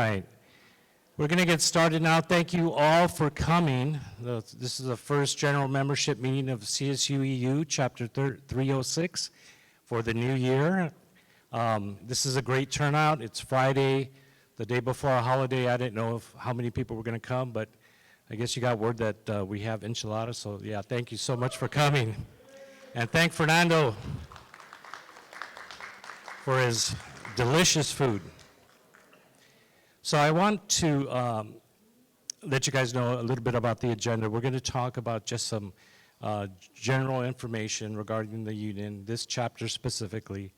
right. We're going to get started now. Thank you all for coming. This is the first general membership meeting of CSUEU, Chapter 306 for the new year. This is a great turnout. It's Friday, the day before a holiday. I didn't know how many people were going to come, but I guess you got word that we have enchiladas. So yeah, thank you so much for coming. And thank Fernando for his delicious food. So I want to let you guys know a little bit about the agenda. We're going to talk about just some general information regarding the union, this chapter specifically,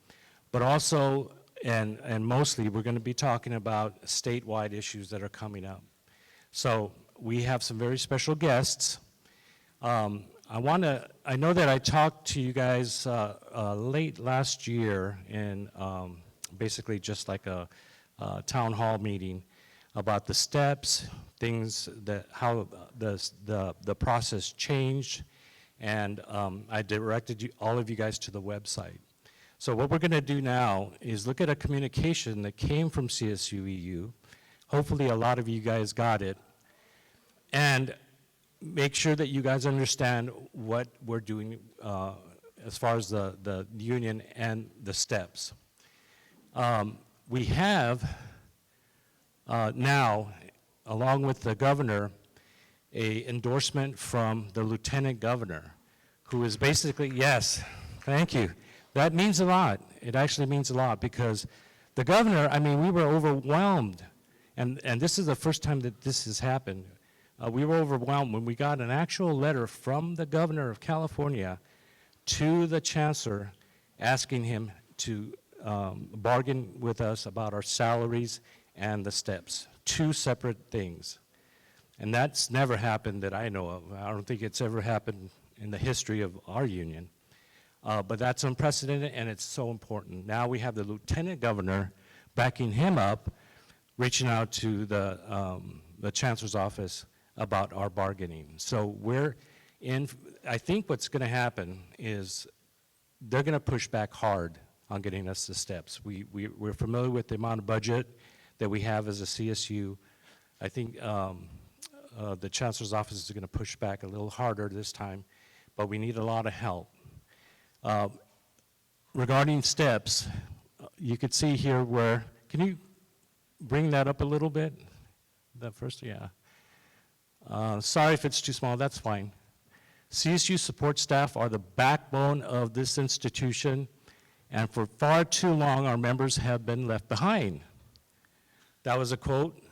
but also and mostly we're going to be talking about statewide issues that are coming up. So we have some very special guests. I know that I talked to you guys late last year in basically just like a town hall meeting about the steps, things that how the process changed, and I directed all of you guys to the website. So what we're going to do now is look at a communication that came from CSUEU. Hopefully a lot of you guys got it, and make sure that you guys understand what we're doing as far as the union and the steps. We have now, along with the governor, a endorsement from the lieutenant governor, who is basically, yes, thank you. That means a lot. It actually means a lot because the governor, I mean, we were overwhelmed, and this is the first time that this has happened. We were overwhelmed when we got an actual letter from the governor of California to the chancellor asking him to bargain with us about our salaries and the steps, two separate things. And that's never happened that I know of. I don't think it's ever happened in the history of our union. But that's unprecedented and it's so important. Now we have the lieutenant governor backing him up, reaching out to the chancellor's office about our bargaining. So I think what's gonna happen is they're gonna push back hard on getting us the steps. We're familiar with the amount of budget that we have as a CSU. I think the chancellor's office is going to push back a little harder this time, but we need a lot of help. Regarding steps, you could see here where, can you bring that up a little bit? That first, yeah. Sorry if it's too small, that's fine. CSU support staff are the backbone of this institution, and for far too long, our members have been left behind. That was a quote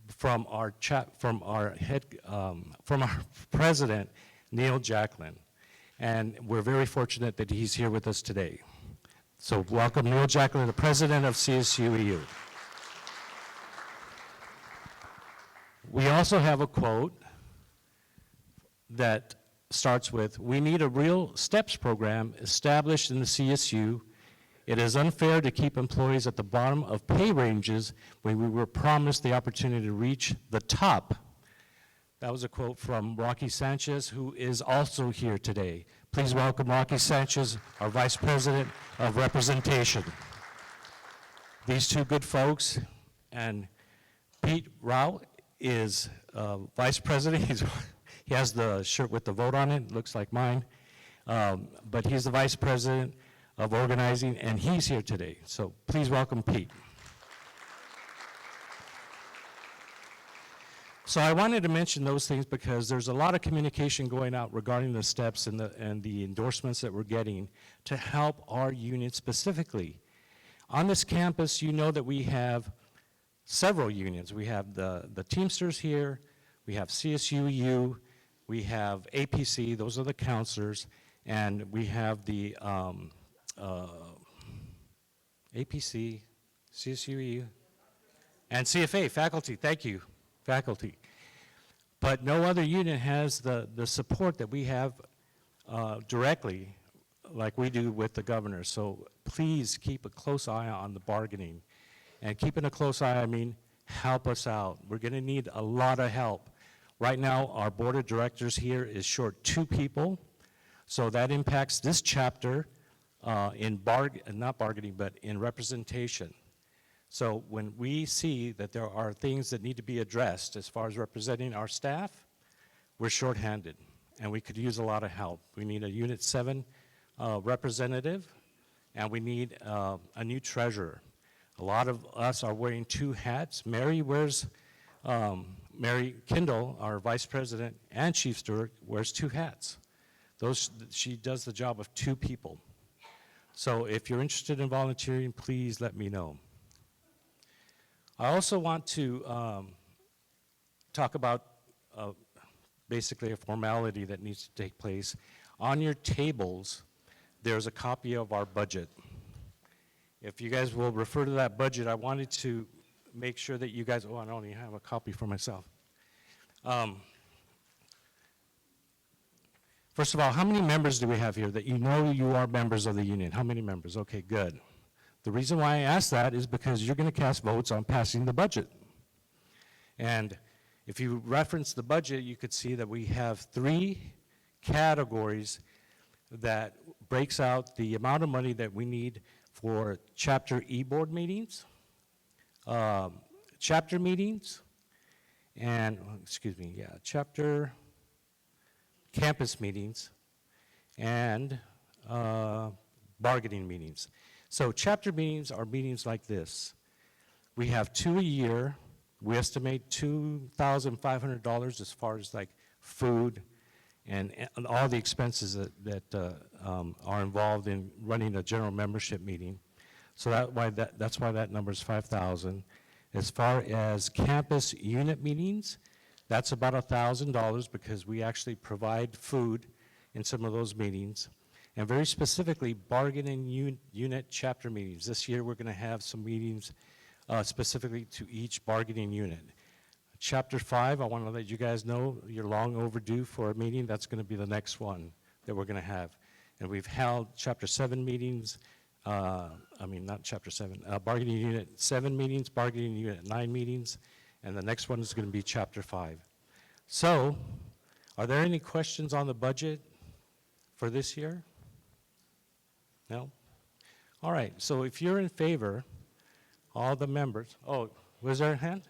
from our president, Neil Jacklin, and we're very fortunate that he's here with us today. So welcome Neil Jacklin, the president of CSUEU. We also have a quote that starts with, "We need a real STEPS program established in the CSU. It is unfair to keep employees at the bottom of pay ranges when we were promised the opportunity to reach the top." That was a quote from Rauch Sanchez, who is also here today. Please welcome Rauch Sanchez, our Vice President of Representation. These two good folks, and Pete Rauch is Vice President. He has the shirt with the vote on it, looks like mine, but he's the Vice President of organizing, and he's here today. So please welcome Pete. So I wanted to mention those things because there's a lot of communication going out regarding the steps and the endorsements that we're getting to help our union specifically. On this campus, you know that we have several unions. We have the Teamsters here, we have CSUEU, we have APC, those are the counselors, and we have the APC, CSUEU, and CFA, faculty, thank you, faculty. But no other union has the support that we have directly like we do with the governor. So please keep a close eye on the bargaining. And keeping a close eye, I mean, help us out. We're gonna need a lot of help. Right now, our board of directors here is short 2 people. So that impacts this chapter not bargaining, but in representation. So when we see that there are things that need to be addressed as far as representing our staff, we're shorthanded, and we could use a lot of help. We need a Unit 7 representative, and we need a new treasurer. A lot of us are wearing 2 hats. Mary Kendall, our vice president and chief steward, wears 2 hats. She does the job of 2 people. So if you're interested in volunteering, please let me know. I also want to talk about basically a formality that needs to take place. On your tables, there's a copy of our budget. If you guys will refer to that budget, I wanted to make sure that you guys, I only have a copy for myself. First of all, how many members do we have here that you know you are members of the union? How many members? Okay, good. The reason why I ask that is because you're going to cast votes on passing the budget. And if you reference the budget, you could see that we have 3 categories that breaks out the amount of money that we need for Chapter E board meetings, chapter meetings, and, chapter campus meetings, and bargaining meetings. So chapter meetings are meetings like this. We have 2 a year. We estimate $2,500 as far as like food and all the expenses that are involved in running a general membership meeting. So that's why that number is 5,000. As far as campus unit meetings, that's about $1,000 because we actually provide food in some of those meetings. And very specifically, bargaining unit chapter meetings. This year we're going to have some meetings specifically to each bargaining unit. Chapter 5, I want to let you guys know you're long overdue for a meeting. That's going to be the next one that we're going to have. And we've held Chapter 7 meetings, not Chapter 7, bargaining unit 7 meetings, bargaining unit 9 meetings, and the next one is going to be Chapter 5. So, are there any questions on the budget for this year? No? All right, so if you're in favor, all the members, was there a hand?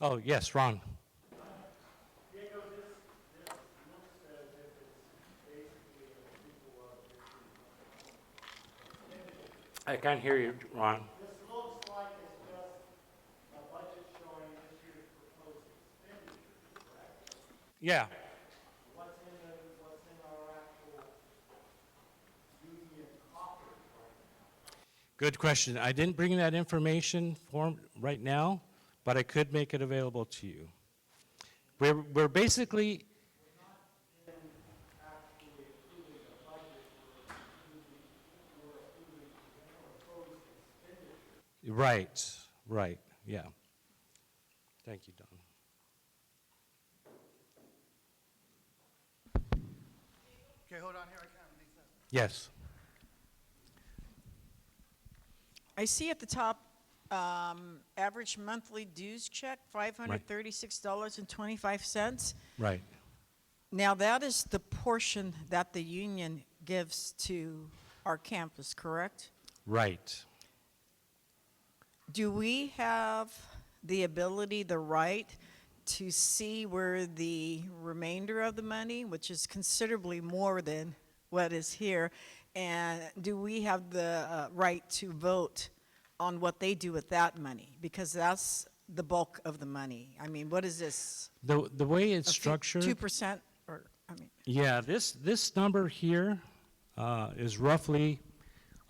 Oh, yes, Ron. I can't hear you, Ron. This looks like it's just a budget showing this year's proposed expenditures, correct? Yeah. What's in our actual union coffers right now? Good question. I didn't bring that information for right now, but I could make it available to you. We're basically right, yeah. Thank you, Don. Okay, hold on here, I can't make that. Yes. I see at the top, average monthly dues check, $536.25. Right. Now, that is the portion that the union gives to our campus, correct? Right. Do we have the ability, the right, to see where the remainder of the money, which is considerably more than what is here, and do we have the right to vote on what they do with that money? Because that's the bulk of the money. I mean, what is this? The way it's structured. 2%, or, I mean. Yeah, this number here is roughly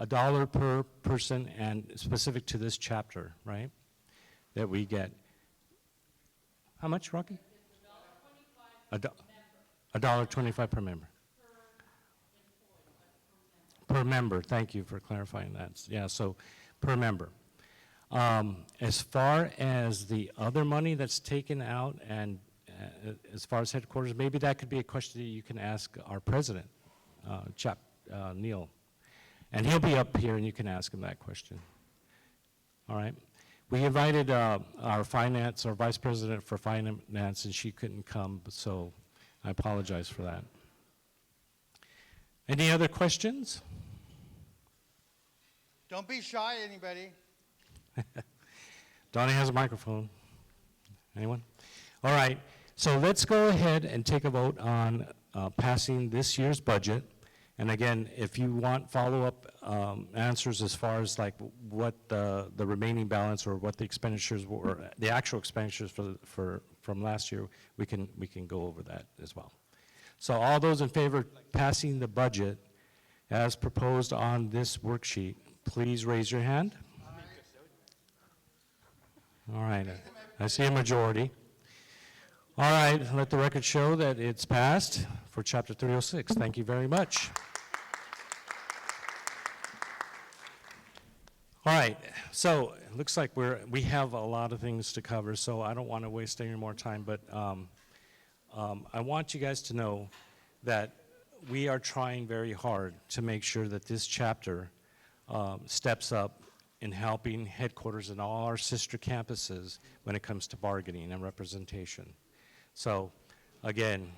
$1 per person and specific to this chapter, right? That we get. How much, Rocky? $1.25 per member. Per member, thank you for clarifying that. Yeah, so per member. As far as the other money that's taken out and as far as headquarters, maybe that could be a question that you can ask our president, Neil. And he'll be up here and you can ask him that question. All right. We invited our vice president for finance, and she couldn't come, so I apologize for that. Any other questions? Don't be shy, anybody. Donnie has a microphone. Anyone? All right, so let's go ahead and take a vote on passing this year's budget. And again, if you want follow-up answers as far as like what the remaining balance or what the expenditures were, the actual expenditures from last year, we can go over that as well. So all those in favor of passing the budget as proposed on this worksheet, please raise your hand. All right, I see a majority. All right, let the record show that it's passed for Chapter 306. Thank you very much. All right, so it looks like we have a lot of things to cover, so I don't want to waste any more time, but I want you guys to know that we are trying very hard to make sure that this chapter steps up in helping headquarters and all our sister campuses when it comes to bargaining and representation. So again,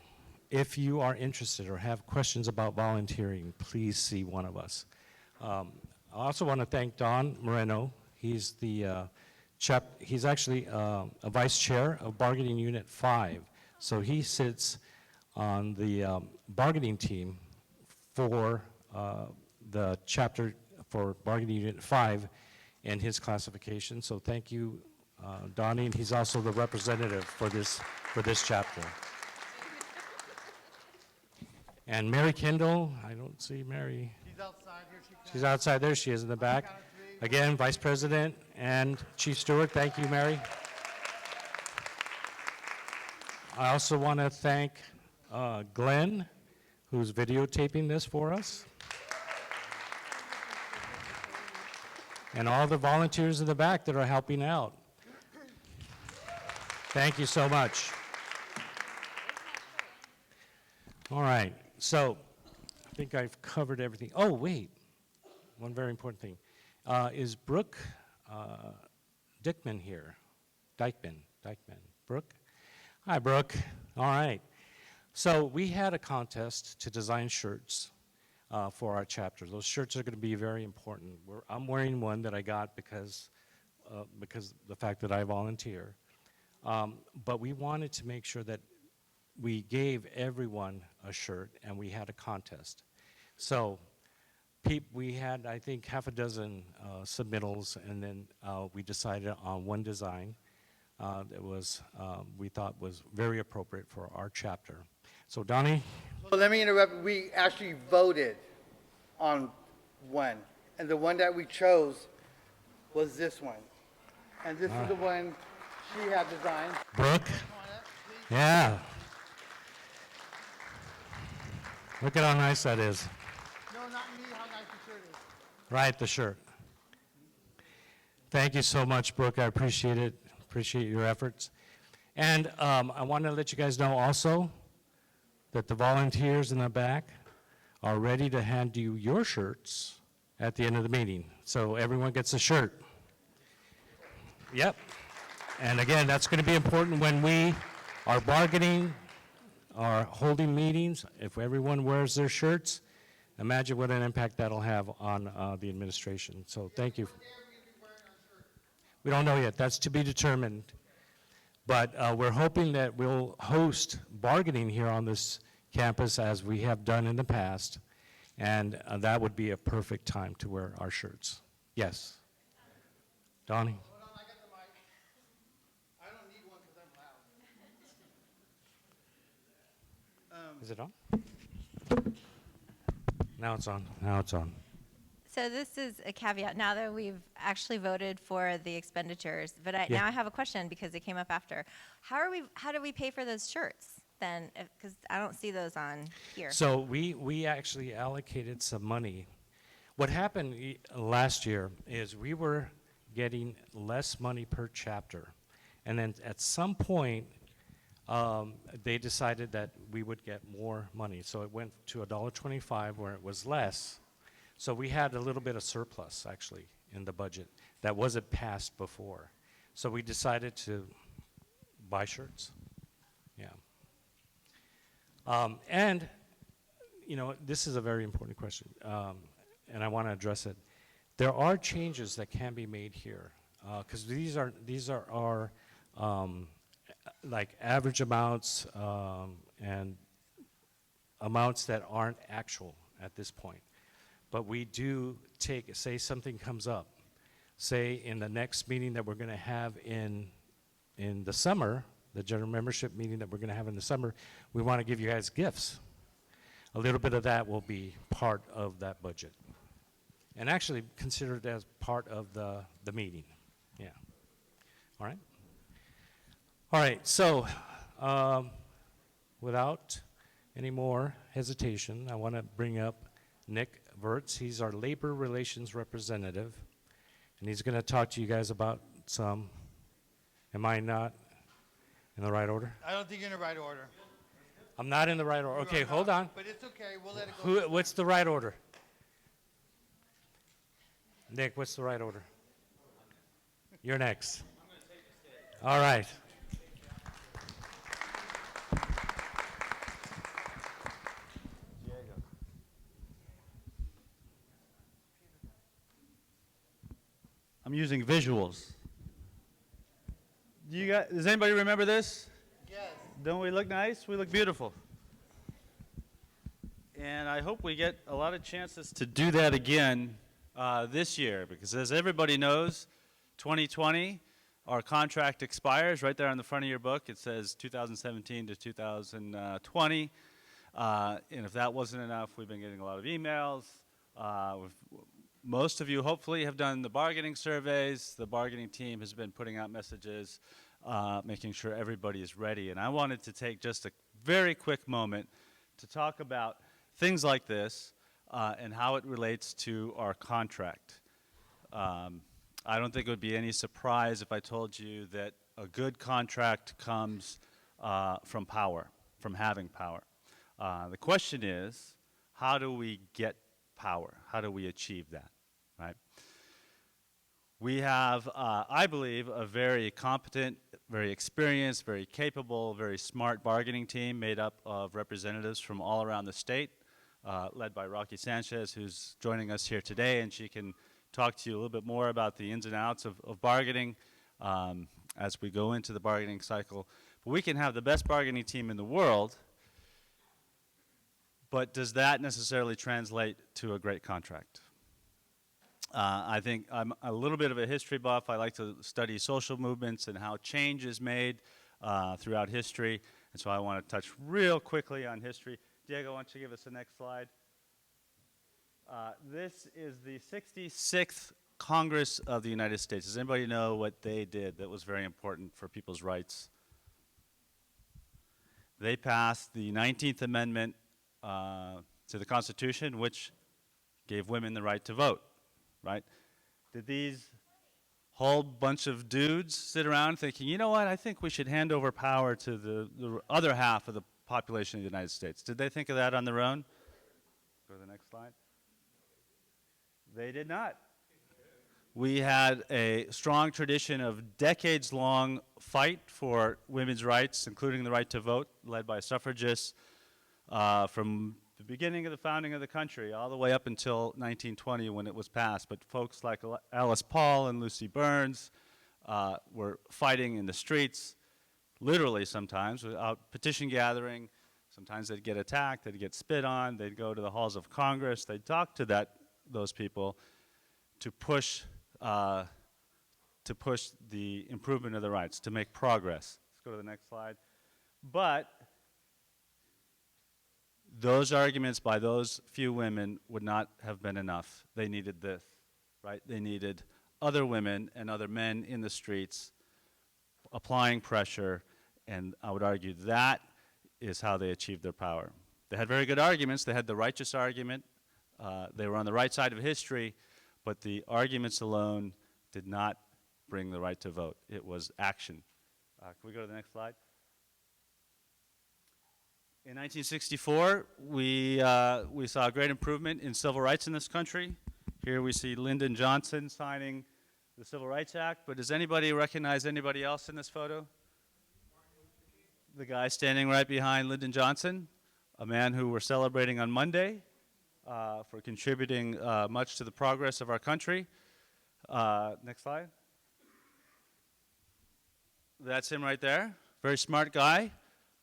if you are interested or have questions about volunteering, please see one of us. I also want to thank Don Moreno. He's the he's actually a vice chair of bargaining unit 5. So he sits on the bargaining team for the chapter for bargaining unit 5 and his classification. So thank you, Donnie, and he's also the representative for this chapter. And Mary Kendall, I don't see Mary. She's outside, here she comes. She's outside, there she is in the back. Again, Vice President and Chief Steward, thank you, Mary. I also want to thank Glenn, who's videotaping this for us. And all the volunteers in the back that are helping out. Thank you so much. All right, so I think I've covered everything. Oh, wait, one very important thing. Is Brooke Dickman here? Dykeman. Brooke? Hi, Brooke. All right. So we had a contest to design shirts for our chapter. Those shirts are going to be very important. I'm wearing one that I got because the fact that I volunteer. But we wanted to make sure that we gave everyone a shirt, and we had a contest. So we had, I think, half a dozen submittals, and then we decided on one design that was we thought was very appropriate for our chapter. So Donnie? So let me interrupt. We actually voted on one, and the one that we chose was this one. And this is the one she had designed. Brooke? Yeah. Look at how nice that is. No, not me, how nice the shirt is. Right, the shirt. Thank you so much, Brooke. I appreciate it. Appreciate your efforts. And I want to let you guys know also that the volunteers in the back are ready to hand you your shirts at the end of the meeting. So everyone gets a shirt. Yep. And again, that's going to be important when we are bargaining, are holding meetings. If everyone wears their shirts, imagine what an impact that'll have on the administration. So thank you. We don't know yet. That's to be determined. But we're hoping that we'll host bargaining here on this campus as we have done in the past. And that would be a perfect time to wear our shirts. Yes. Donnie? Hold on, I got the mic. I don't need one because I'm loud. Is it on? Now it's on. Now it's on. So this is a caveat, now that we've actually voted for the expenditures, but Yeah. now I have a question because it came up after. How do we pay for those shirts then? Because I don't see those on here. So we actually allocated some money. What happened last year is we were getting less money per chapter. And then at some point, they decided that we would get more money. So it went to $1.25 where it was less. So we had a little bit of surplus, actually, in the budget that wasn't passed before. So we decided to buy shirts. Yeah. And, you know, this is a very important question, and I want to address it. There are changes that can be made here because these are our like average amounts and amounts that aren't actual at this point. But we do take, say something comes up, say in the next meeting that we're going to have in the summer, the general membership meeting that we're going to have in the summer, we want to give you guys gifts. A little bit of that will be part of that budget. And actually considered as part of the meeting. Yeah. All right? All right, so without any more hesitation, I want to bring up Nick Wirz. He's our labor relations representative, and he's going to talk to you guys about some, am I not in the right order? I don't think you're in the right order. I'm not in the right order. Okay, hold on. But it's okay, we'll let it go. What's the right order? Nick, what's the right order? You're next. All right. I'm using visuals. Does anybody remember this? Yes. Don't we look nice? We look beautiful. And I hope we get a lot of chances to do that again this year, because as everybody knows, 2020, our contract expires right there on the front of your book. It says 2017 to 2020. And if that wasn't enough, we've been getting a lot of emails. Most of you hopefully have done the bargaining surveys. The bargaining team has been putting out messages, making sure everybody is ready. And I wanted to take just a very quick moment to talk about things like this and how it relates to our contract. I don't think it would be any surprise if I told you that a good contract comes from power, from having power. The question is, how do we get power? How do we achieve that, right? We have, I believe, a very competent, very experienced, very capable, very smart bargaining team made up of representatives from all around the state, led by Rauch Sanchez, who's joining us here today, and she can talk to you a little bit more about the ins and outs of bargaining as we go into the bargaining cycle. But we can have the best bargaining team in the world, but does that necessarily translate to a great contract? I think I'm a little bit of a history buff. I like to study social movements and how change is made throughout history. And so I want to touch real quickly on history. Diego, why don't you give us the next slide? This is the 66th Congress of the United States. Does anybody know what they did that was very important for people's rights? They passed the 19th Amendment to the Constitution, which gave women the right to vote, right? Did these whole bunch of dudes sit around thinking, you know what, I think we should hand over power to the other half of the population of the United States? Did they think of that on their own? Go to the next slide. They did not. We had a strong tradition of decades-long fight for women's rights, including the right to vote, led by suffragists from the beginning of the founding of the country all the way up until 1920 when it was passed. But folks like Alice Paul and Lucy Burns were fighting in the streets, literally sometimes, without petition gathering. Sometimes they'd get attacked, they'd get spit on, they'd go to the halls of Congress, they'd talk to those people to push the improvement of the rights, to make progress. Let's go to the next slide. But those arguments by those few women would not have been enough. They needed this, right? They needed other women and other men in the streets applying pressure, and I would argue that is how they achieved their power. They had very good arguments. They had the righteous argument. They were on the right side of history, but the arguments alone did not bring the right to vote. It was action. Can we go to the next slide? In 1964, we saw a great improvement in civil rights in this country. Here we see Lyndon Johnson signing the Civil Rights Act, but does anybody recognize anybody else in this photo? The guy standing right behind Lyndon Johnson, a man who we're celebrating on Monday for contributing much to the progress of our country. Next slide. That's him right there. Very smart guy.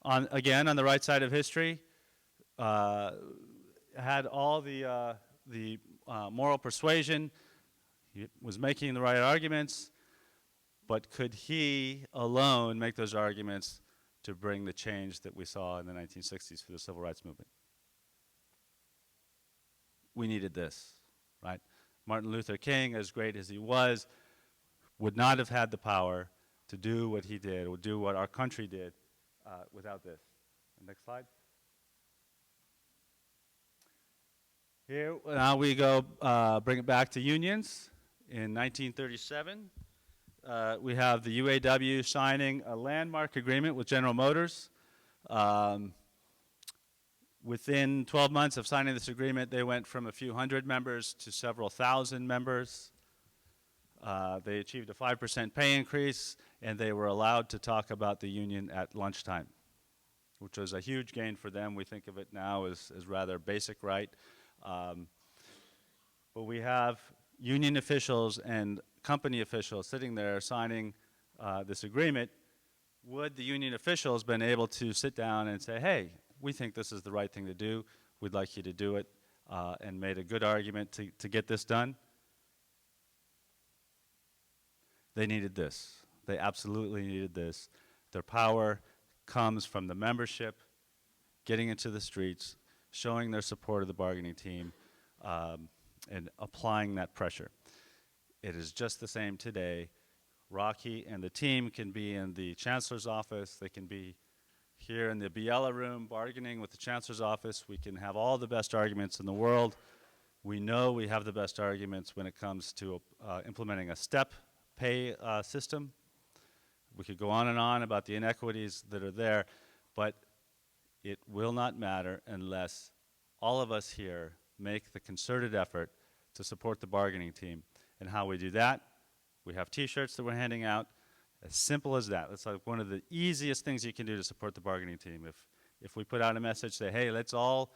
Again, on the right side of history. Had all the moral persuasion. He was making the right arguments. But could he alone make those arguments to bring the change that we saw in the 1960s for the civil rights movement? We needed this, right? Martin Luther King, as great as he was, would not have had the power to do what he did, or do what our country did without this. Next slide. Here, now we go, bring it back to unions. In 1937, we have the UAW signing a landmark agreement with General Motors. Within 12 months of signing this agreement, they went from a few hundred members to several thousand members. They achieved a 5% pay increase, and they were allowed to talk about the union at lunchtime, which was a huge gain for them. We think of it now as rather basic right. But we have union officials and company officials sitting there signing this agreement. Would the union officials been able to sit down and say, hey, we think this is the right thing to do, we'd like you to do it, and made a good argument to get this done? They needed this. They absolutely needed this. Their power comes from the membership getting into the streets, showing their support of the bargaining team, and applying that pressure. It is just the same today. Rocky and the team can be in the chancellor's office. They can be here in the Biela room bargaining with the chancellor's office. We can have all the best arguments in the world. We know we have the best arguments when it comes to implementing a step pay system. We could go on and on about the inequities that are there, but it will not matter unless all of us here make the concerted effort to support the bargaining team. And how we do that, we have t-shirts that we're handing out. As simple as that. That's like one of the easiest things you can do to support the bargaining team. If we put out a message, say, hey, let's all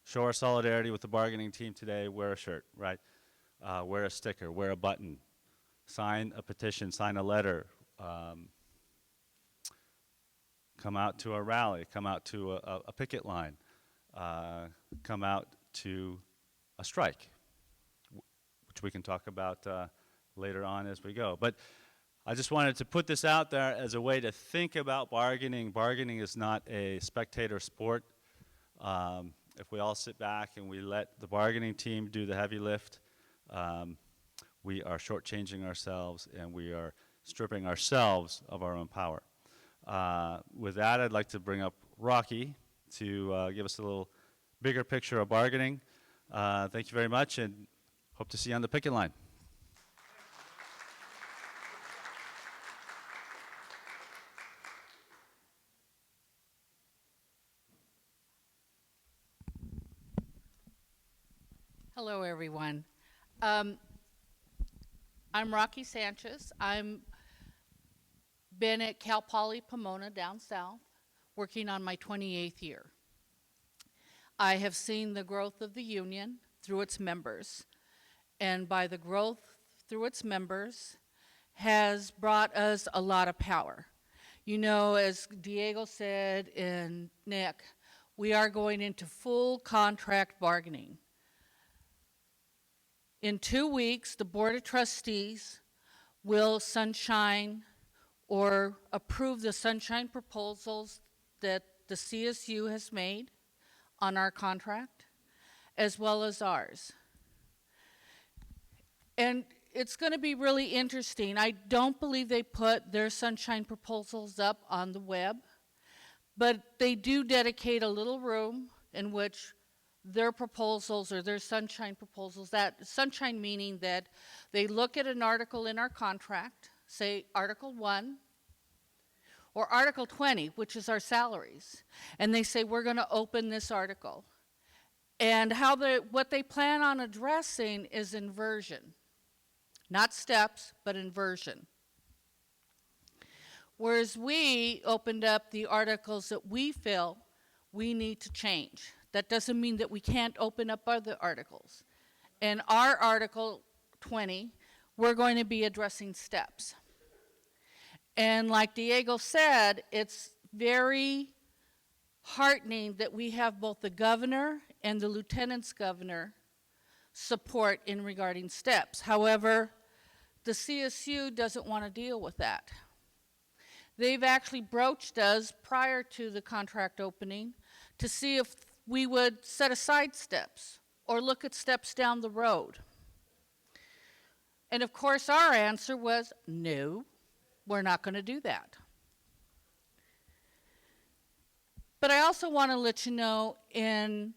show our solidarity with the bargaining team today, wear a shirt, right? Wear a sticker, wear a button, sign a petition, sign a letter, come out to a rally, come out to a picket line, come out to a strike, which we can talk about later on as we go. But I just wanted to put this out there as a way to think about bargaining. Bargaining is not a spectator sport. If we all sit back and we let the bargaining team do the heavy lift, we are shortchanging ourselves and we are stripping ourselves of our own power. With that, I'd like to bring up Rocky to give us a little bigger picture of bargaining. Thank you very much, and hope to see you on the picket line. Hello, everyone. I'm Rocky Sanchez. I'm been at Cal Poly Pomona down south, working on my 28th year. I have seen the growth of the union through its members, and by the growth through its members has brought us a lot of power. You know, as Diego said and Nick, we are going into full contract bargaining. In 2 weeks, the Board of Trustees will sunshine or approve the sunshine proposals that the CSU has made on our contract, as well as ours. And it's going to be really interesting. I don't believe they put their sunshine proposals up on the web, but they do dedicate a little room in which their proposals or their sunshine proposals, that sunshine meaning that they look at an article in our contract, say Article 1 or Article 20, which is our salaries, and they say we're going to open this article. And what they plan on addressing is inversion. Not steps, but inversion. Whereas we opened up the articles that we feel we need to change. That doesn't mean that we can't open up other articles. In our Article 20, we're going to be addressing steps. And like Diego said, it's very heartening that we have both the governor and the lieutenant's governor support in regarding steps. However, the CSU doesn't want to deal with that. They've actually broached us prior to the contract opening to see if we would set aside steps or look at steps down the road. And of course, our answer was, no, we're not going to do that. But I also want to let you know, in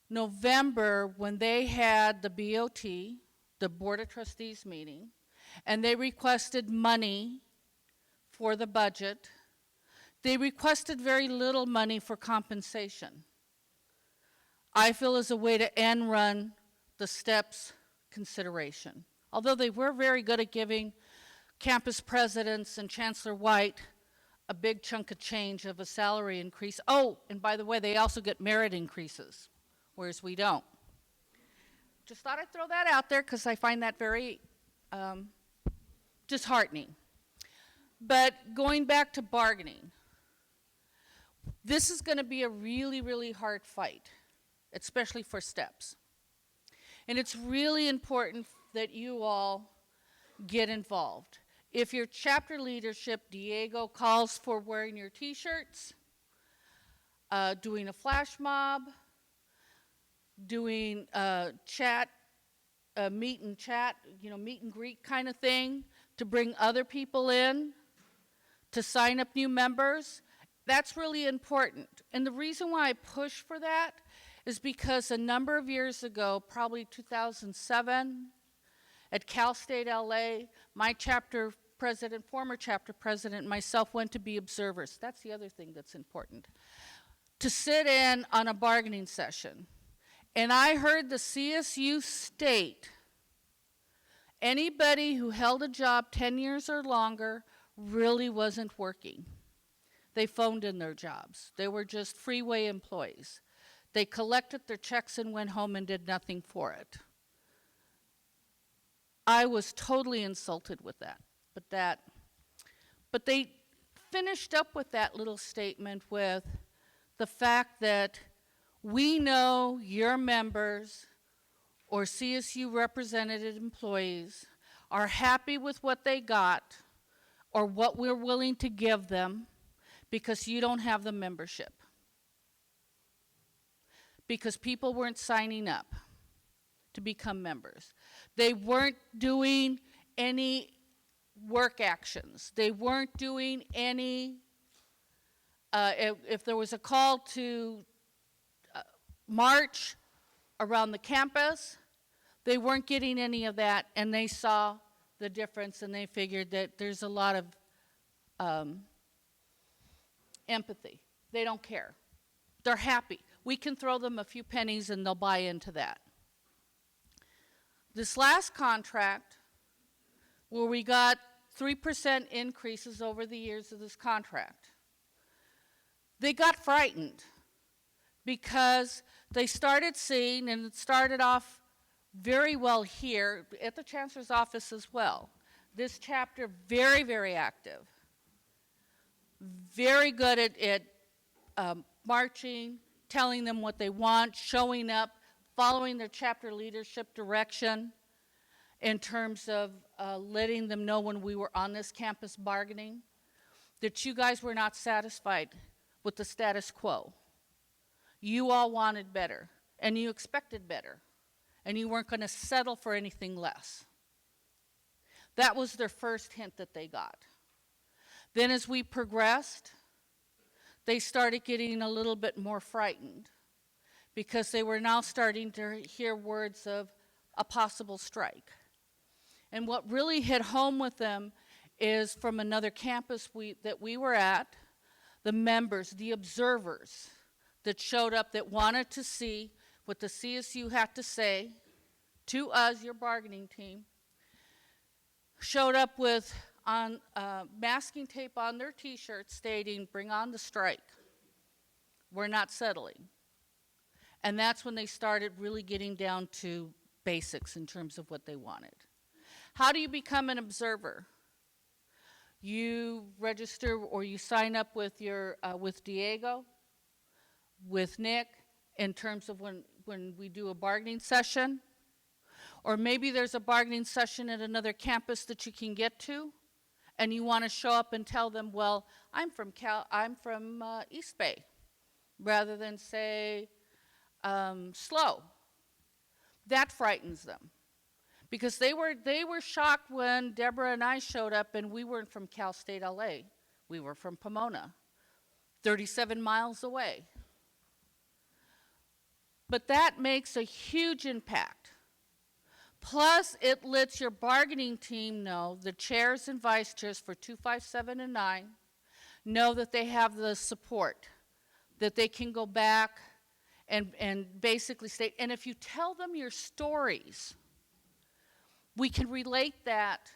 November, when they had the BOT, the Board of Trustees meeting, and they requested money for the budget, they requested very little money for compensation. I feel as a way to end run the steps consideration. Although they were very good at giving campus presidents and Chancellor White a big chunk of change of a salary increase. Oh, and by the way, they also get merit increases, whereas we don't. Just thought I'd throw that out there because I find that very disheartening. But going back to bargaining, this is going to be a really, really hard fight, especially for steps. And it's really important that you all get involved. If your chapter leadership, Diego, calls for wearing your t-shirts, doing a flash mob, doing a chat, a meet and chat, meet and greet kind of thing to bring other people in, to sign up new members, that's really important. And the reason why I push for that is because a number of years ago, probably 2007, at Cal State LA, my chapter president, former chapter president, and myself went to be observers. That's the other thing that's important. To sit in on a bargaining session. And I heard the CSU state, anybody who held a job 10 years or longer really wasn't working. They phoned in their jobs. They were just freeway employees. They collected their checks and went home and did nothing for it. I was totally insulted with that. But they finished up with that little statement with the fact that we know your members or CSU representative employees are happy with what they got or what we're willing to give them because you don't have the membership. Because people weren't signing up to become members. They weren't doing any work actions. They weren't doing any, if there was a call to march around the campus, they weren't getting any of that, and they saw the difference, and they figured that there's a lot of empathy. They don't care. They're happy. We can throw them a few pennies, and they'll buy into that. This last contract, where we got 3% increases over the years of this contract, they got frightened because they started seeing, and it started off very well here at the Chancellor's office as well. This chapter, very, very active, very good at marching, telling them what they want, showing up, following their chapter leadership direction in terms of letting them know when we were on this campus bargaining that you guys were not satisfied with the status quo. You all wanted better, and you expected better, and you weren't going to settle for anything less. That was their first hint that they got. Then as we progressed, they started getting a little bit more frightened because they were now starting to hear words of a possible strike. And what really hit home with them is from another campus that we were at, the members, the observers that showed up that wanted to see what the CSU had to say to us, your bargaining team, showed up with masking tape on their t-shirts stating, "Bring on the strike. We're not settling." And that's when they started really getting down to basics in terms of what they wanted. How do you become an observer? you register or you sign up with your, with Diego, with Nick, in terms of when we do a bargaining session. Or maybe there's a bargaining session at another campus that you can get to, and you want to show up and tell them, well, I'm from East Bay, rather than say, SLO. That frightens them. Because they were shocked when Deborah and I showed up, and we weren't from Cal State LA. We were from Pomona, 37 miles away. But that makes a huge impact. Plus, it lets your bargaining team know, the chairs and vice chairs for 2, 5, 7, and 9, know that they have the support, that they can go back and basically state, and if you tell them your stories, we can relate that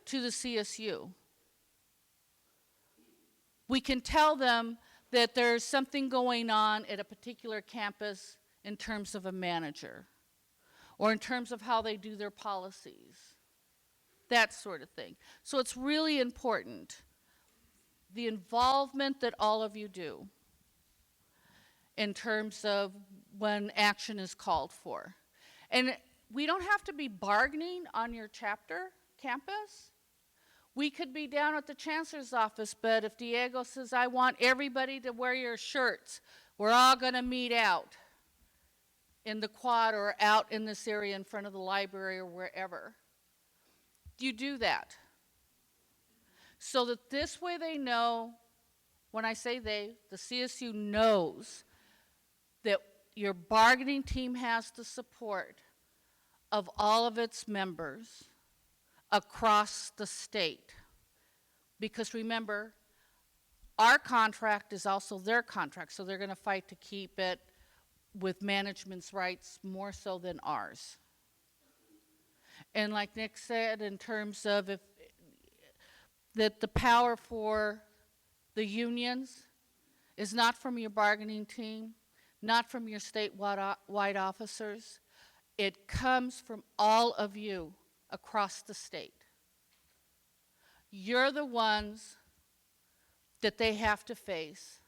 to the CSU. We can tell them that there's something going on at a particular campus in terms of a manager, or in terms of how they do their policies, that sort of thing. So it's really important, the involvement that all of you do in terms of when action is called for. And we don't have to be bargaining on your chapter campus. We could be down at the chancellor's office, but if Diego says, I want everybody to wear your shirts, we're all going to meet out in the quad or out in this area in front of the library or wherever. You do that. So that this way they know, when I say they, the CSU knows that your bargaining team has the support of all of its members across the state. Because remember, our contract is also their contract, so they're going to fight to keep it with management's rights more so than ours. And like Nick said, in terms of that the power for the unions is not from your bargaining team, not from your statewide officers. It comes from all of you across the state. You're the ones that they have to face.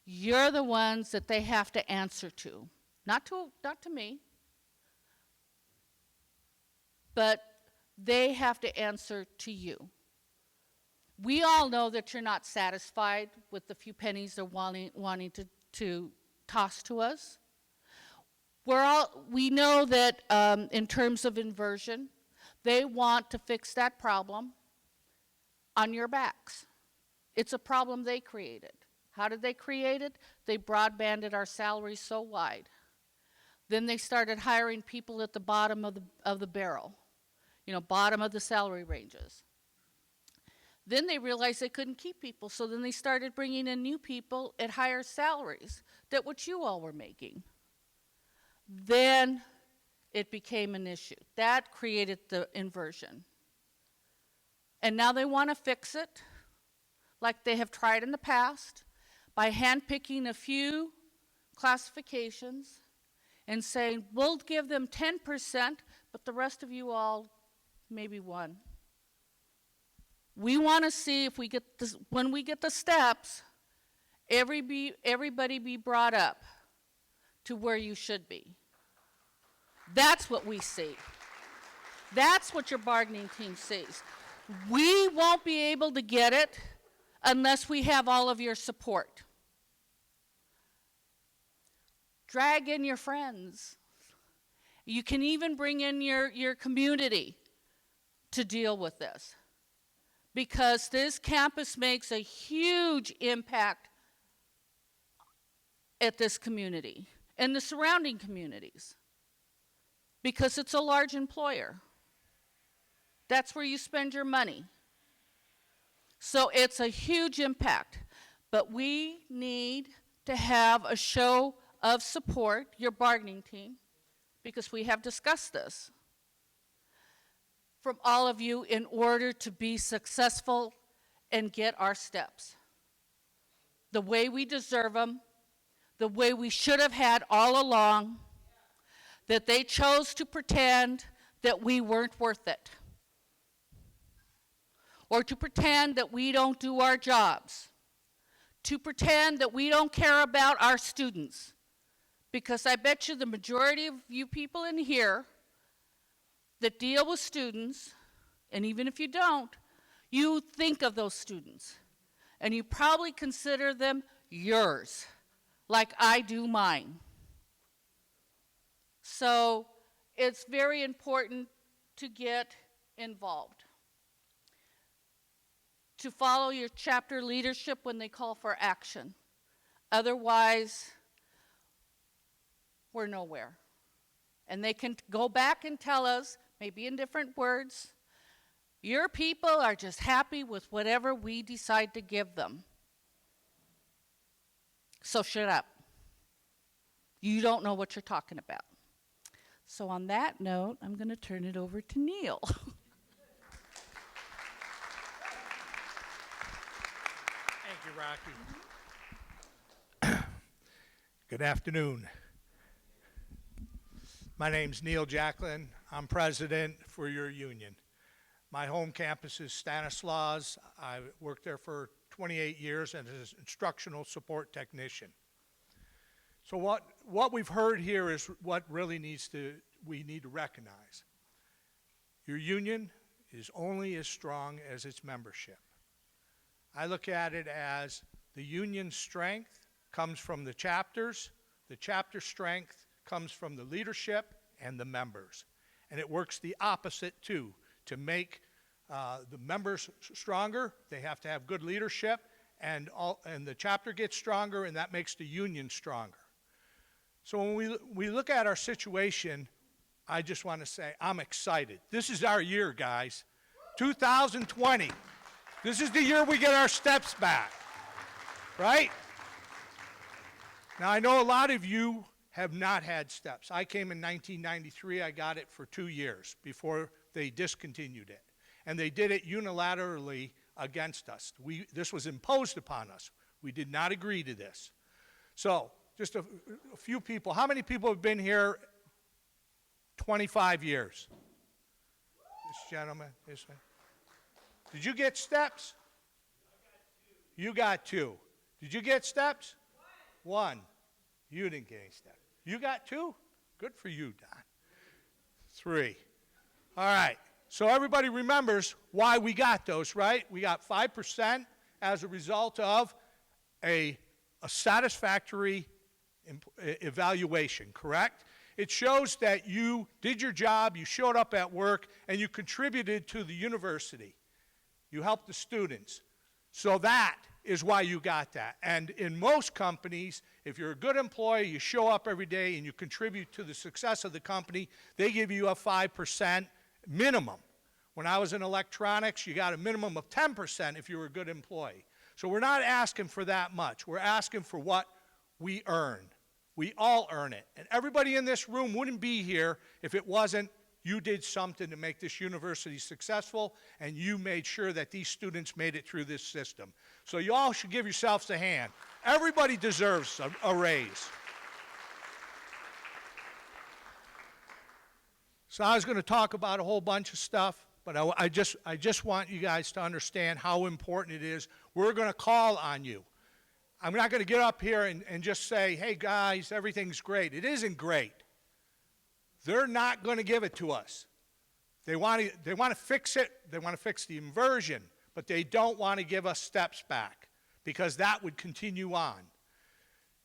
You're the ones that they have to answer to. Not to me, but they have to answer to you. We all know that you're not satisfied with the few pennies they're wanting to toss to us. We know that in terms of inversion, they want to fix that problem on your backs. It's a problem they created. How did they create it? They broadbanded our salaries so wide. Then they started hiring people at the bottom of the barrel, bottom of the salary ranges. Then they realized they couldn't keep people, so then they started bringing in new people at higher salaries than what you all were making. Then it became an issue. That created the inversion. And now they want to fix it, like they have tried in the past, by handpicking a few classifications and saying, we'll give them 10%, but the rest of you all, maybe 1%. We want to see if we get this, when we get the steps, everybody be brought up to where you should be. That's what we see. That's what your bargaining team sees. We won't be able to get it unless we have all of your support. Drag in your friends. You can even bring in your community to deal with this, because this campus makes a huge impact at this community and the surrounding communities, because it's a large employer. That's where you spend your money. So it's a huge impact, but we need to have a show of support, your bargaining team, because we have discussed this, from all of you in order to be successful and get our steps the way we deserve them, the way we should have had all along, that they chose to pretend that we weren't worth it. or to pretend that we don't do our jobs, to pretend that we don't care about our students. Because I bet you the majority of you people in here that deal with students, and even if you don't, you think of those students. And you probably consider them yours, like I do mine. So it's very important to get involved, to follow your chapter leadership when they call for action. Otherwise, we're nowhere. And they can go back and tell us, maybe in different words, your people are just happy with whatever we decide to give them. So shut up. You don't know what you're talking about. So on that note, I'm going to turn it over to Neil. Thank you, Rocky. Good afternoon. My name's Neil Jacklin. I'm president for your union. My home campus is Stanislaus. I worked there for 28 years as an instructional support technician. So what we've heard here is what really we need to recognize. Your union is only as strong as its membership. I look at it as the union's strength comes from the chapters, the chapter strength comes from the leadership and the members. And it works the opposite too. To make the members stronger, they have to have good leadership, and the chapter gets stronger, and that makes the union stronger. So when we look at our situation, I just want to say I'm excited. This is our year, guys. 2020. This is the year we get our steps back, right? Now, I know a lot of you have not had steps. I came in 1993. I got it for 2 years before they discontinued it. And they did it unilaterally against us. This was imposed upon us. We did not agree to this. So, just a few people. How many people have been here 25 years? This gentleman, this one. Did you get steps? You got two. Did you get steps? One. You didn't get any steps. You got two? Good for you, Don. Three. All right. So everybody remembers why we got those, right? We got 5% as a result of a satisfactory evaluation, correct? It shows that you did your job, you showed up at work, and you contributed to the university. You helped the students. So that is why you got that. And in most companies, if you're a good employee, you show up every day and you contribute to the success of the company, they give you a 5% minimum. When I was in electronics, you got a minimum of 10% if you were a good employee. So we're not asking for that much. We're asking for what we earn. We all earn it. And everybody in this room wouldn't be here if it wasn't you did something to make this university successful, and you made sure that these students made it through this system. So you all should give yourselves a hand. Everybody deserves a raise. So I was going to talk about a whole bunch of stuff, but I just want you guys to understand how important it is. We're going to call on you. I'm not going to get up here and just say, hey guys, everything's great. It isn't great. They're not going to give it to us. They want to fix it. They want to fix the inversion, but they don't want to give us steps back because that would continue on.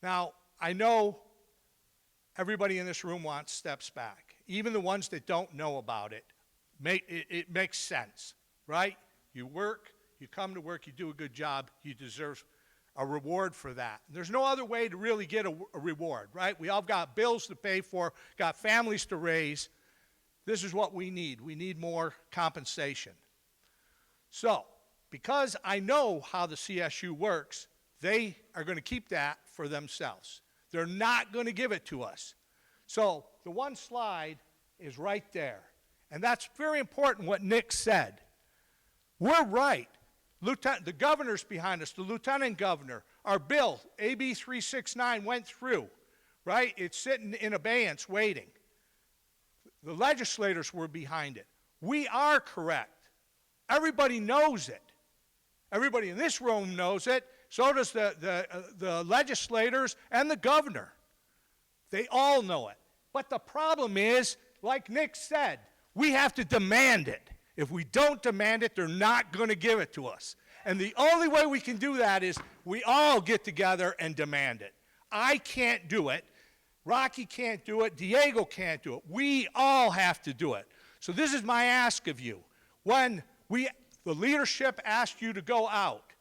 Now, I know everybody in this room wants steps back, even the ones that don't know about it. It makes sense, right? You work, you come to work, you do a good job, you deserve a reward for that. There's no other way to really get a reward, right? We all got bills to pay for, got families to raise. This is what we need. We need more compensation. So, because I know how the CSU works, they are going to keep that for themselves. They're not going to give it to us. So, the one slide is right there. And that's very important what Nick said. We're right. The governor's behind us, the lieutenant governor. Our bill, AB 369, went through, right? It's sitting in abeyance waiting. The legislators were behind it. We are correct. Everybody knows it. Everybody in this room knows it. So does the legislators and the governor. They all know it. But the problem is, like Nick said, we have to demand it. If we don't demand it, they're not going to give it to us. And the only way we can do that is we all get together and demand it. I can't do it. Rocky can't do it. Diego can't do it. We all have to do it. So this is my ask of you. When the leadership asks you to go out,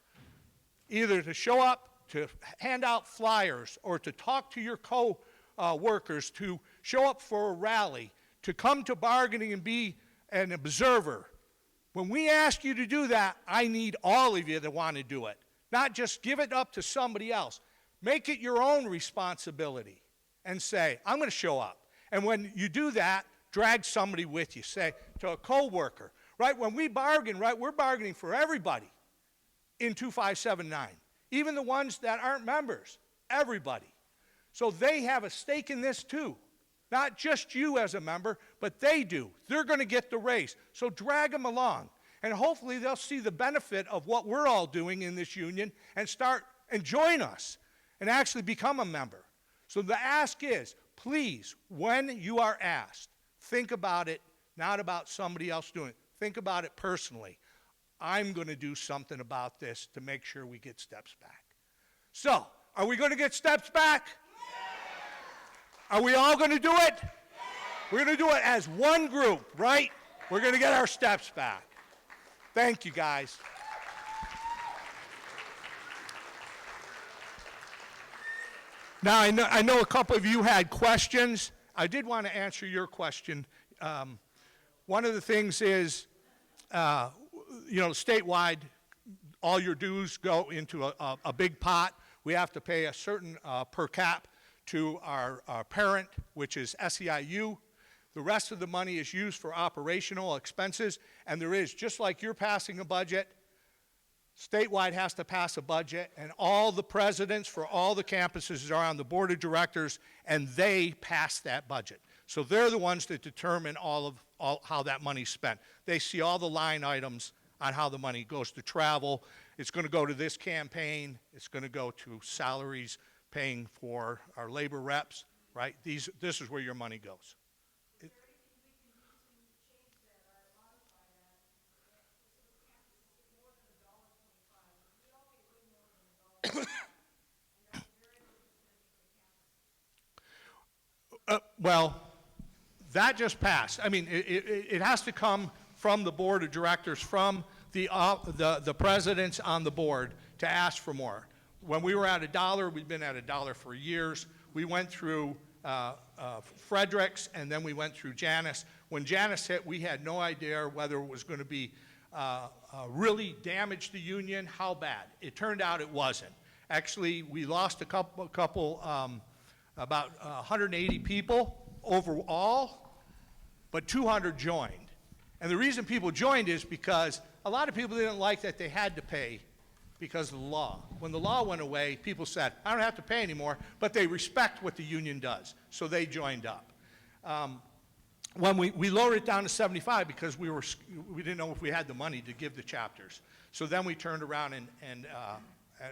either to show up, to hand out flyers, or to talk to your co-workers, to show up for a rally, to come to bargaining and be an observer. When we ask you to do that, I need all of you that want to do it. Not just give it up to somebody else. Make it your own responsibility and say, I'm going to show up. And when you do that, drag somebody with you. Say to a co-worker, right? When we bargain, right, we're bargaining for everybody in 2579. Even the ones that aren't members, everybody. So they have a stake in this too. Not just you as a member, but they do. They're going to get the raise. So drag them along. And hopefully they'll see the benefit of what we're all doing in this union and start and join us and actually become a member. So the ask is, please, when you are asked, think about it, not about somebody else doing it. Think about it personally. I'm going to do something about this to make sure we get steps back. So, are we going to get steps back? Are we all going to do it? We're going to do it as one group, right? We're going to get our steps back. Thank you, guys. Now, I know a couple of you had questions. I did want to answer your question. One of the things is, statewide, all your dues go into a big pot. We have to pay a certain per cap to our parent, which is SEIU. The rest of the money is used for operational expenses, and there is, just like you're passing a budget, statewide has to pass a budget, and all the presidents for all the campuses are on the board of directors, and they pass that budget. So they're the ones that determine all how that money's spent. They see all the line items on how the money goes to travel. It's going to go to this campaign. It's going to go to salaries, paying for our labor reps, right? This is where your money goes. Well, that just passed. I mean, it has to come from the board of directors, from the presidents on the board to ask for more. When we were at $1, we've been at $1 for years. We went through Fredericks, and then we went through Janus. When Janus hit, we had no idea whether it was going to be really damage the union, how bad. It turned out it wasn't. Actually, we lost a couple about 180 people overall, but 200 joined. And the reason people joined is because a lot of people didn't like that they had to pay because of the law. When the law went away, people said, I don't have to pay anymore, but they respect what the union does, so they joined up. When we lowered it down to 75 because we didn't know if we had the money to give the chapters. So then we turned around and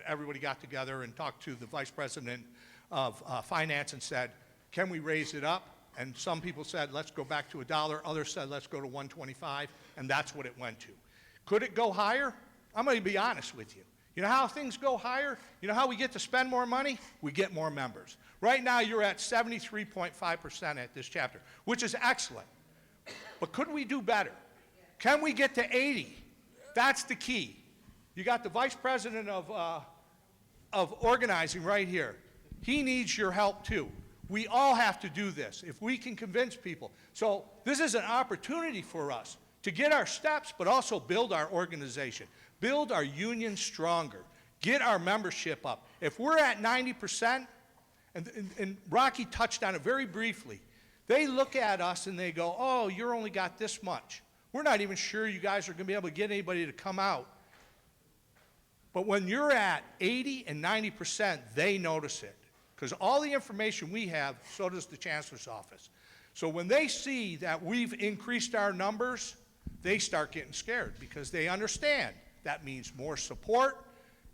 everybody got together and talked to the vice president of finance and said, can we raise it up? And some people said, let's go back to $1. Others said, let's go to $1.25, and that's what it went to. Could it go higher? I'm going to be honest with you. You know how things go higher? You know how we get to spend more money? We get more members. Right now, you're at 73.5% at this chapter, which is excellent. But could we do better? Can we get to 80? That's the key. You got the vice president of organizing right here. He needs your help too. We all have to do this if we can convince people. So this is an opportunity for us to get our steps, but also build our organization, build our union stronger, get our membership up. If we're at 90%, and Rocky touched on it very briefly, they look at us and they go, oh, you're only got this much. We're not even sure you guys are going to be able to get anybody to come out. But when you're at 80 and 90%, they notice it. Because all the information we have, so does the chancellor's office. So when they see that we've increased our numbers, they start getting scared because they understand that means more support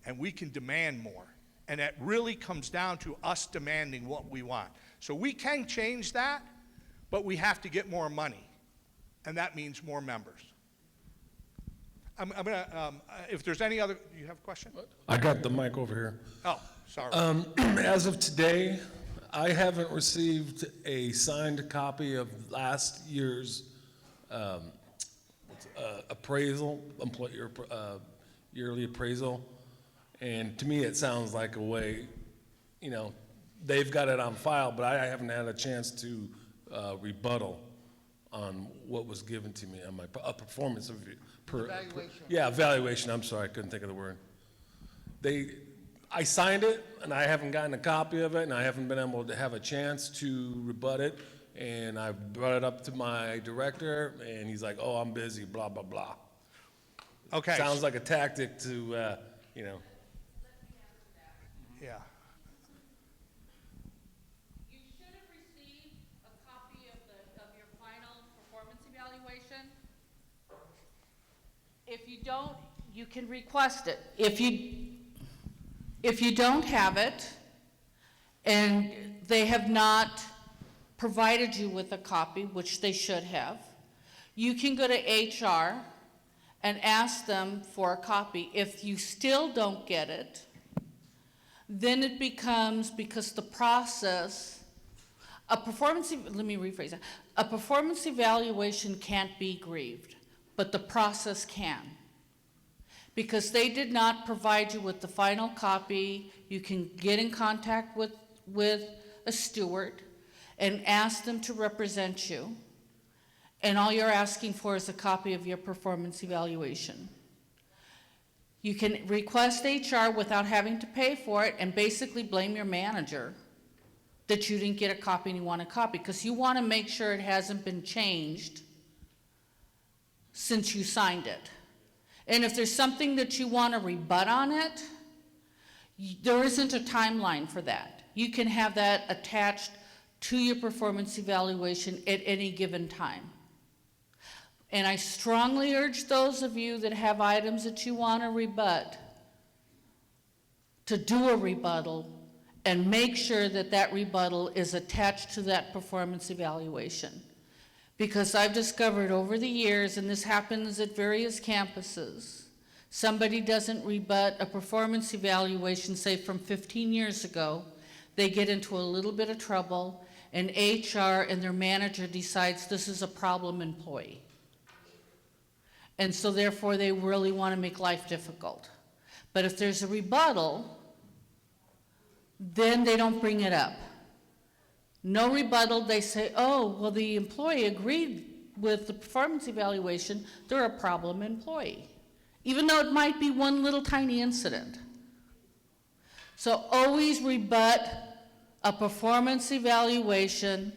and we can demand more. And it really comes down to us demanding what we want. So we can change that, but we have to get more money. And that means more members. I'm gonna, if there's any other, you have a question? I got the mic over here. Oh, sorry. As of today, I haven't received a signed copy of last year's appraisal, yearly appraisal. And to me, it sounds like a way, you know, they've got it on file, but I haven't had a chance to rebuttal on what was given to me on my performance review. Evaluation. Yeah, evaluation, I'm sorry, I couldn't think of the word. I signed it, and I haven't gotten a copy of it, and I haven't been able to have a chance to rebut it. And I brought it up to my director, and he's like, oh, I'm busy, blah, blah, blah. Okay. Sounds like a tactic to, you know. Yeah. You should have received a copy of your final performance evaluation. If you don't, you can request it. If you don't have it, and they have not provided you with a copy, which they should have, you can go to HR and ask them for a copy. If you still don't get it, then it becomes, because the process, let me rephrase that. A performance evaluation can't be grieved, but the process can. Because they did not provide you with the final copy, you can get in contact with a steward and ask them to represent you. And all you're asking for is a copy of your performance evaluation. You can request HR without having to pay for it and basically blame your manager that you didn't get a copy and you want a copy, because you want to make sure it hasn't been changed since you signed it. And if there's something that you want to rebut on it, there isn't a timeline for that. You can have that attached to your performance evaluation at any given time. And I strongly urge those of you that have items that you want to rebut to do a rebuttal and make sure that that rebuttal is attached to that performance evaluation. Because I've discovered over the years, and this happens at various campuses, somebody doesn't rebut a performance evaluation, say from 15 years ago, they get into a little bit of trouble, and HR and their manager decides this is a problem employee. And so therefore they really want to make life difficult. But if there's a rebuttal, then they don't bring it up. No rebuttal, they say, oh, well, the employee agreed with the performance evaluation, they're a problem employee, even though it might be one little tiny incident. So always rebut a performance evaluation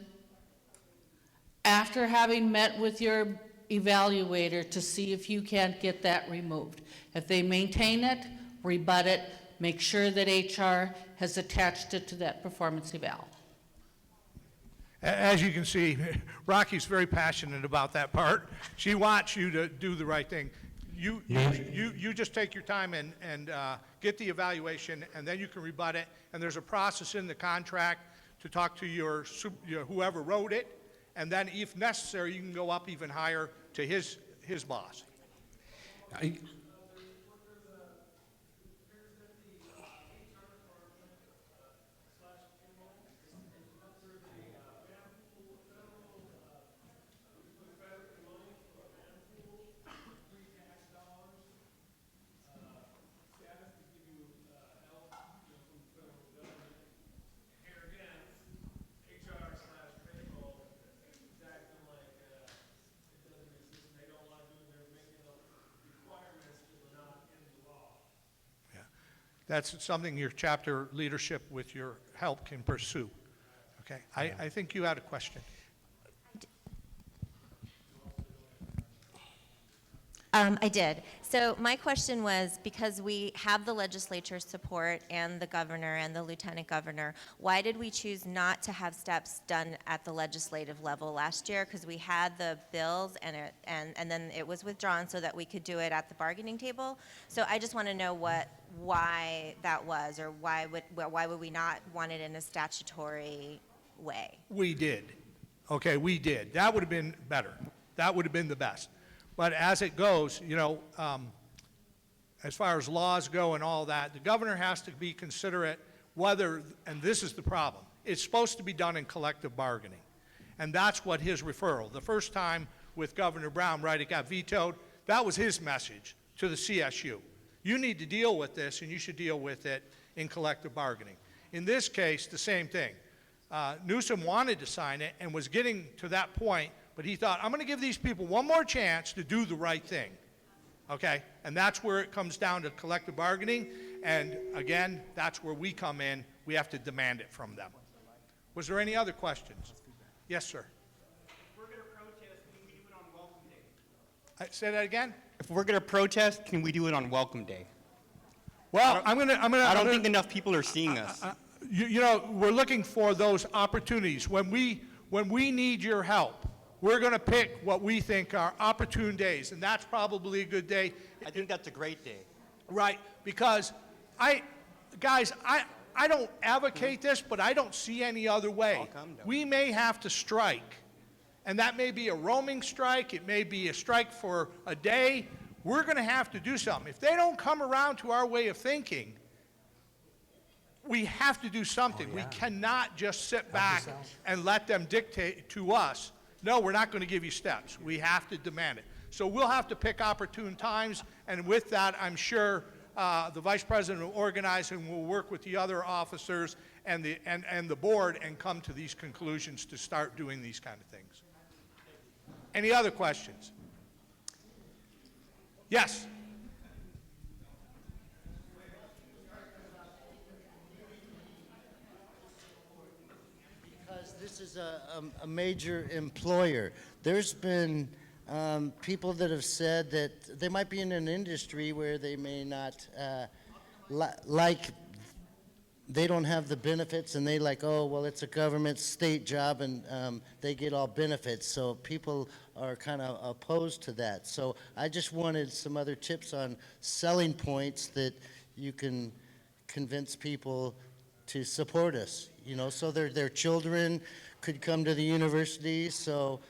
after having met with your evaluator to see if you can't get that removed. If they maintain it, rebut it, make sure that HR has attached it to that performance eval. As you can see, Rocky's very passionate about that part. She wants you to do the right thing. You just take your time and get the evaluation, and then you can rebut it. And there's a process in the contract to talk to your whoever wrote it, and then if necessary, you can go up even higher to his boss. That's something your chapter leadership with your help can pursue. Okay, I think you had a question. I did. So my question was, because we have the legislature's support and the governor and the lieutenant governor, why did we choose not to have steps done at the legislative level last year? Because we had the bills and then it was withdrawn so that we could do it at the bargaining table. So I just want to know why that was, or why would we not want it in a statutory way? We did. Okay, we did. That would have been better. That would have been the best. But as it goes, you know, as far as laws go and all that, the governor has to be considerate whether, and this is the problem, it's supposed to be done in collective bargaining. And that's what his referral, the first time with Governor Brown, right, it got vetoed, that was his message to the CSU. You need to deal with this, and you should deal with it in collective bargaining. In this case, the same thing. Newsom wanted to sign it and was getting to that point, but he thought, I'm going to give these people one more chance to do the right thing, okay? And that's where it comes down to collective bargaining, and again, that's where we come in. We have to demand it from them. Was there any other questions? Yes, sir. If we're going to protest, can we do it on Welcome Day? Say that again? If we're going to protest, can we do it on Welcome Day? Well, I don't think enough people are seeing us. You know, we're looking for those opportunities. When we need your help, we're going to pick what we think are opportune days, and that's probably a good day. I think that's a great day. Right, because I don't advocate this, but I don't see any other way. I'll come down. We may have to strike, and that may be a roaming strike, it may be a strike for a day. We're going to have to do something. If they don't come around to our way of thinking, we have to do something. We cannot just sit back and let them dictate to us, no, we're not going to give you steps. We have to demand it. So we'll have to pick opportune times, and with that, I'm sure the Vice President will organize and will work with the other officers and the board and come to these conclusions to start doing these kind of things. Any other questions? Yes? Because this is a major employer. There's been people that have said that they might be in an industry where they may not like, they don't have the benefits, and they like, oh, well, it's a government state job, and they get all benefits. So people are kind of opposed to that. So I just wanted some other tips on selling points that you can convince people to support us, you know, so their children could come to the university. So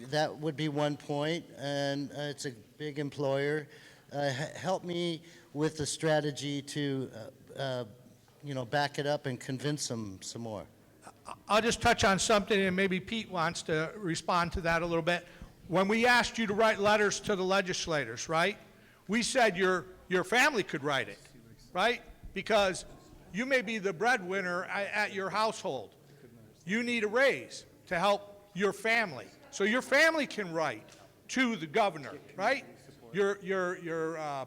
that would be one point, and it's a big employer. Help me with the strategy to, you know, back it up and convince them some more. I'll just touch on something, and maybe Pete wants to respond to that a little bit. When we asked you to write letters to the legislators, right, we said your family could write it, right? Because you may be the breadwinner at your household. You need a raise to help your family. So your family can write to the governor, right? Your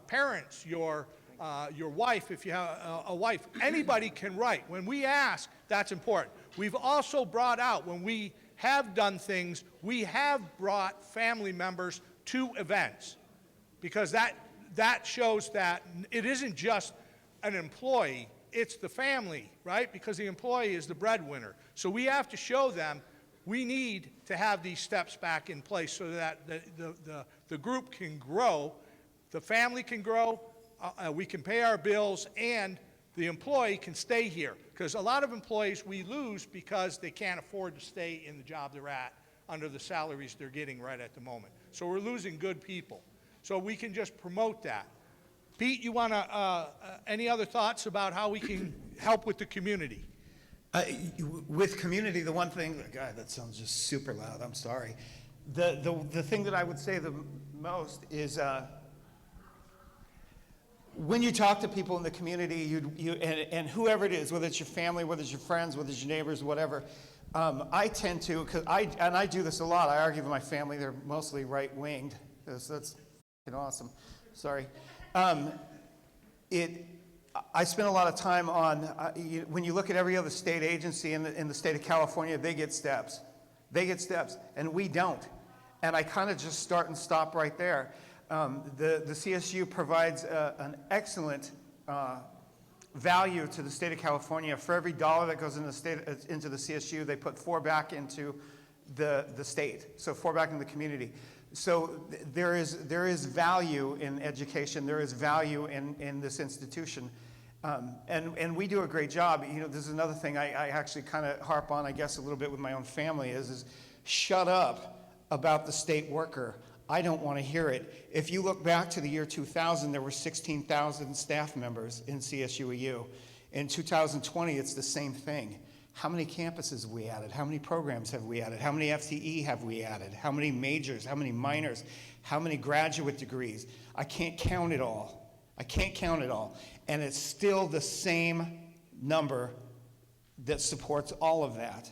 parents, your wife, if you have a wife, anybody can write. When we ask, that's important. We've also brought out, when we have done things, we have brought family members to events, because that shows that it isn't just an employee, it's the family, right? Because the employee is the breadwinner. So we have to show them we need to have these steps back in place so that the group can grow, the family can grow, we can pay our bills, and the employee can stay here. Because a lot of employees we lose because they can't afford to stay in the job they're at under the salaries they're getting right at the moment. So we're losing good people. So we can just promote that. Pete, you want to, any other thoughts about how we can help with the community? With community, the one thing, God, that sounds just super loud, I'm sorry. The thing that I would say the most is when you talk to people in the community, and whoever it is, whether it's your family, whether it's your friends, whether it's your neighbors, whatever, I tend to, and I do this a lot, I argue with my family, they're mostly right-winged, that's awesome, sorry. I spend a lot of time on, when you look at every other state agency in the state of California, they get steps. They get steps, and we don't. And I kind of just start and stop right there. The CSU provides an excellent value to the state of California. For every dollar that goes into the CSU, they put 4 back into the state, so 4 back into the community. So there is value in education. There is value in this institution. And we do a great job. You know, this is another thing I actually kind of harp on, I guess, a little bit with my own family is shut up about the state worker. I don't want to hear it. If you look back to the year 2000, there were 16,000 staff members in CSUEU. In 2020, it's the same thing. How many campuses have we added? How many programs have we added? How many FTE have we added? How many majors? How many minors? How many graduate degrees? I can't count it all. I can't count it all. And it's still the same number that supports all of that.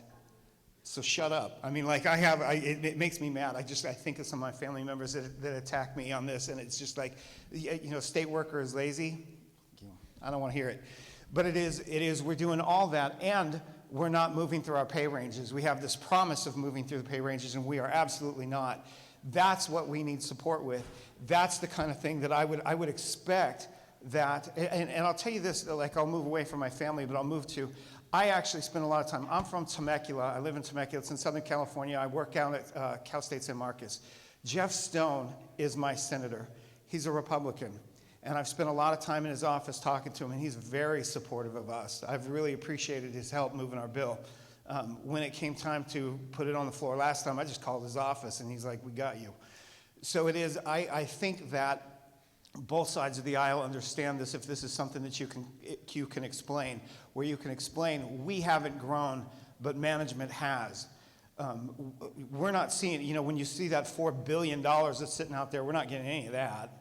So shut up. I mean, like it makes me mad. I think of some of my family members that attack me on this, and it's just like, you know, state worker is lazy. I don't want to hear it. But it is, we're doing all that, and we're not moving through our pay ranges. We have this promise of moving through the pay ranges, and we are absolutely not. That's what we need support with. That's the kind of thing that I would expect that, and I'll tell you this, like I'll move away from my family, but I'll move to, I actually spend a lot of time, I'm from Temecula, I live in Temecula, it's in Southern California, I work out at Cal State San Marcos. Jeff Stone is my senator. He's a Republican, and I've spent a lot of time in his office talking to him, and he's very supportive of us. I've really appreciated his help moving our bill. When it came time to put it on the floor last time, I just called his office, and he's like, we got you. So it is, I think that both sides of the aisle understand this, if this is something that you can explain, where you can explain, we haven't grown, but management has. We're not seeing, you know, when you see that $4 billion that's sitting out there, we're not getting any of that.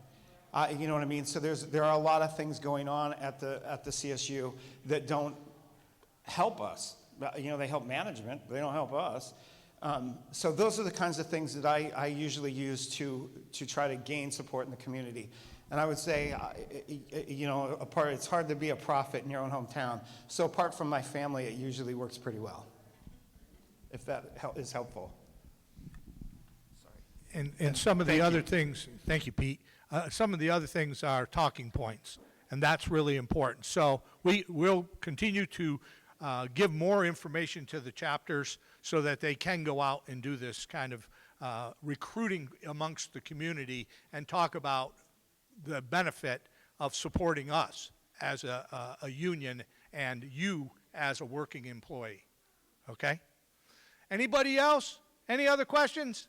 You know what I mean? So there are a lot of things going on at the CSU that don't help us. You know, they help management, but they don't help us. So those are the kinds of things that I usually use to try to gain support in the community. And I would say, you know, it's hard to be a prophet in your own hometown. So apart from my family, it usually works pretty well, if that is helpful. Sorry. And some of the other things, thank you, Pete. Some of the other things are talking points, and that's really important. So we'll continue to give more information to the chapters so that they can go out and do this kind of recruiting amongst the community and talk about the benefit of supporting us as a union and you as a working employee. Okay? Anybody else? Any other questions?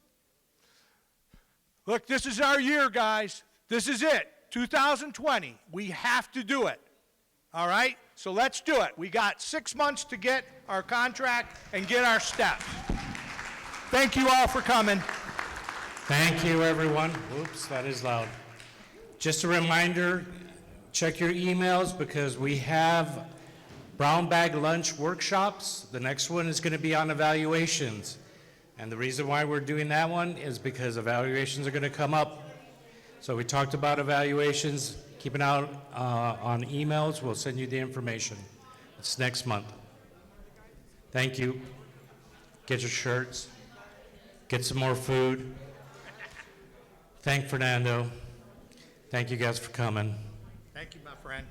Look, this is our year, guys. This is it. 2020. We have to do it. All right? So let's do it. We got 6 months to get our contract and get our steps. Thank you all for coming. Thank you, everyone. Oops, that is loud. Just a reminder, check your emails because we have brown bag lunch workshops. The next one is going to be on evaluations. And the reason why we're doing that one is because evaluations are going to come up. So we talked about evaluations. Keep an eye out on emails. We'll send you the information. It's next month. Thank you. Get your shirts. Get some more food. Thank Fernando. Thank you guys for coming. Thank you, my friend.